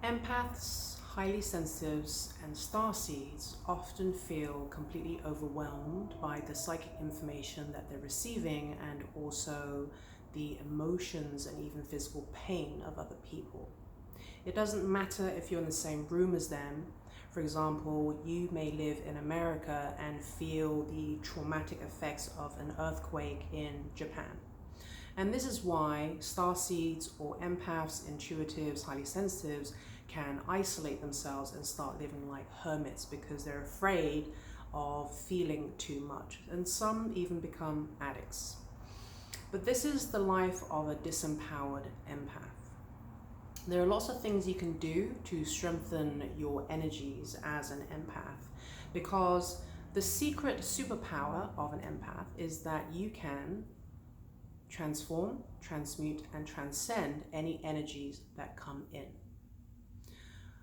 Empaths, highly sensitives, and starseeds often feel completely overwhelmed by the psychic information that they're receiving and also the emotions and even physical pain of other people. It doesn't matter if you're in the same room as them. For example, you may live in America and feel the traumatic effects of an earthquake in Japan. And this is why starseeds or empaths, intuitives, highly sensitives can isolate themselves and start living like hermits because they're afraid of feeling too much. And some even become addicts. But this is the life of a disempowered empath. There are lots of things you can do to strengthen your energies as an empath, because the secret superpower of an empath is that you can transform, transmute, and transcend any energies that come in.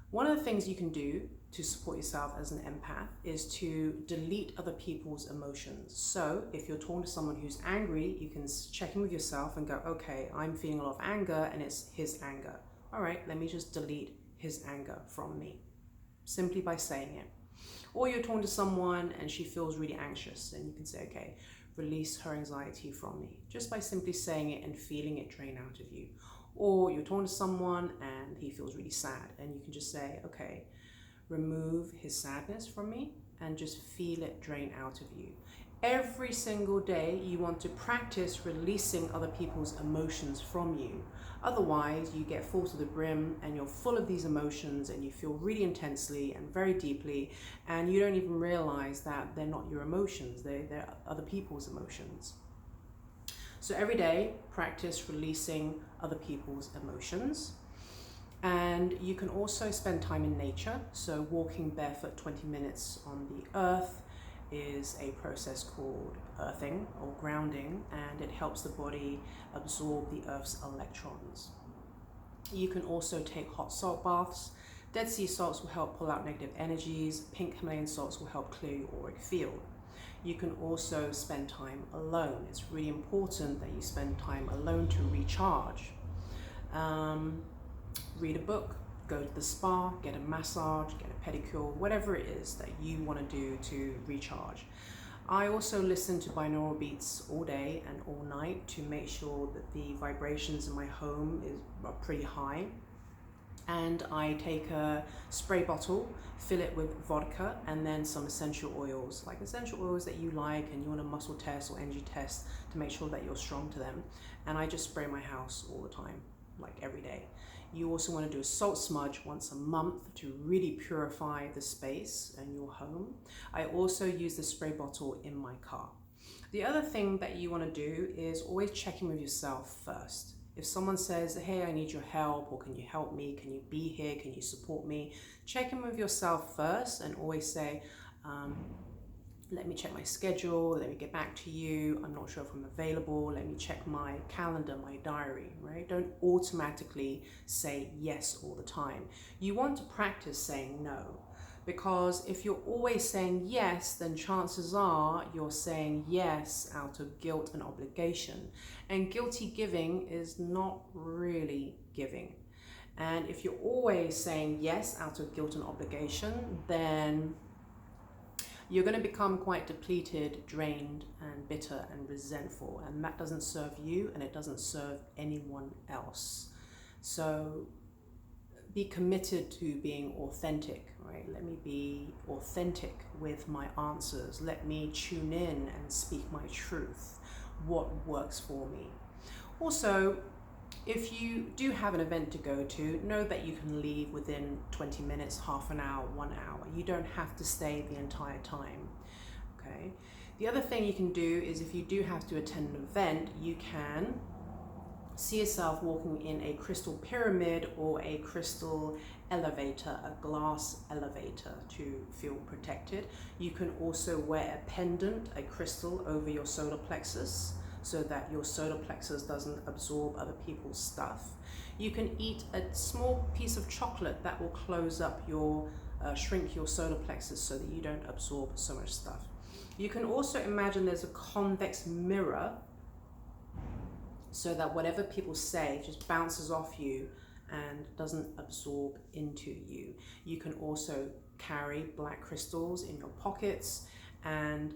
One of the things you can do to support yourself as an empath is to delete other people's emotions. So if you're talking to someone who's angry, you can check in with yourself and go, okay, I'm feeling a lot of anger and it's his anger. All right, let me just delete his anger from me, simply by saying it. Or you're talking to someone and she feels really anxious, and you can say, okay, release her anxiety from me, just by simply saying it and feeling it drain out of you. Or you're talking to someone and he feels really sad, and you can just say, okay, remove his sadness from me and just feel it drain out of you. Every single day you want to practice releasing other people's emotions from you. Otherwise you get full to the brim and you're full of these emotions and you feel really intensely and very deeply, and you don't even realize that they're not your emotions, they're other people's emotions. So every day practice releasing other people's emotions. And you can also spend time in nature. So walking barefoot 20 minutes on the earth is a process called earthing or grounding, and it helps the body absorb the earth's electrons. You can also take hot salt baths. Dead sea salts will help pull out negative energies. Pink Himalayan salts will help clear your auric field. You can also spend time alone. It's really important that you spend time alone to recharge. Read a book, go to the spa, get a massage, get a pedicure, whatever it is that you want to do to recharge. I also listen to binaural beats all day and all night to make sure that the vibrations in my home are pretty high. And I take a spray bottle, fill it with vodka, and then some essential oils, like essential oils that you like and you want to muscle test or energy test to make sure that you're strong to them. And I just spray my house all the time, like every day. You also want to do a salt smudge once a month to really purify the space and your home. I also use the spray bottle in my car. The other thing that you want to do is always check in with yourself first. If someone says, hey, I need your help, or can you help me? Can you be here? Can you support me? Check in with yourself first and always say, let me check my schedule, let me get back to you, I'm not sure if I'm available, let me check my calendar, my diary, right? Don't automatically say yes all the time. You want to practice saying no, because if you're always saying yes, then chances are you're saying yes out of guilt and obligation. And guilty giving is not really giving. And if you're always saying yes out of guilt and obligation, then you're going to become quite depleted, drained, and bitter and resentful. And that doesn't serve you, and it doesn't serve anyone else. So be committed to being authentic, right? Let me be authentic with my answers. Let me tune in and speak my truth. What works for me? Also, if you do have an event to go to, know that you can leave within 20 minutes, half an hour, 1 hour. You don't have to stay the entire time, okay? The other thing you can do is, if you do have to attend an event, you can see yourself walking in a crystal pyramid or a crystal elevator, a glass elevator, to feel protected. You can also wear a pendant, a crystal, over your solar plexus, so that your solar plexus doesn't absorb other people's stuff. You can eat a small piece of chocolate that will close up your, shrink your solar plexus so that you don't absorb so much stuff. You can also imagine there's a convex mirror, so that whatever people say just bounces off you and doesn't absorb into you. You can also carry black crystals in your pockets and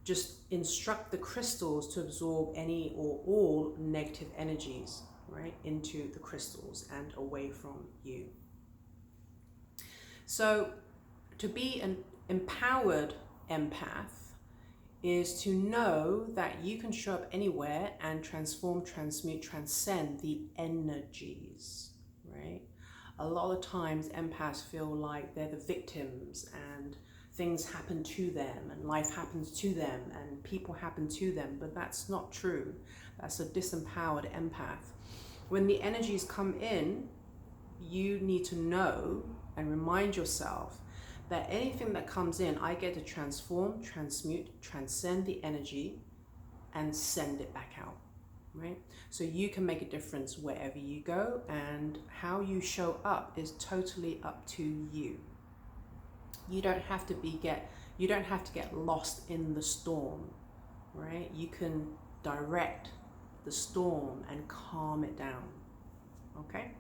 just instruct the crystals to absorb any or all negative energies, right, into the crystals and away from you. So to be an empowered empath is to know that you can show up anywhere and transform, transmute, transcend the energies, right? A lot of times empaths feel like they're the victims and things happen to them and life happens to them and people happen to them, but that's not true. That's a disempowered empath. When the energies come in, you need to know and remind yourself that anything that comes in, I get to transform, transmute, transcend the energy and send it back out, right? So you can make a difference wherever you go, and how you show up is totally up to you. You don't have to get lost in the storm, right? You can direct the storm and calm it down, okay?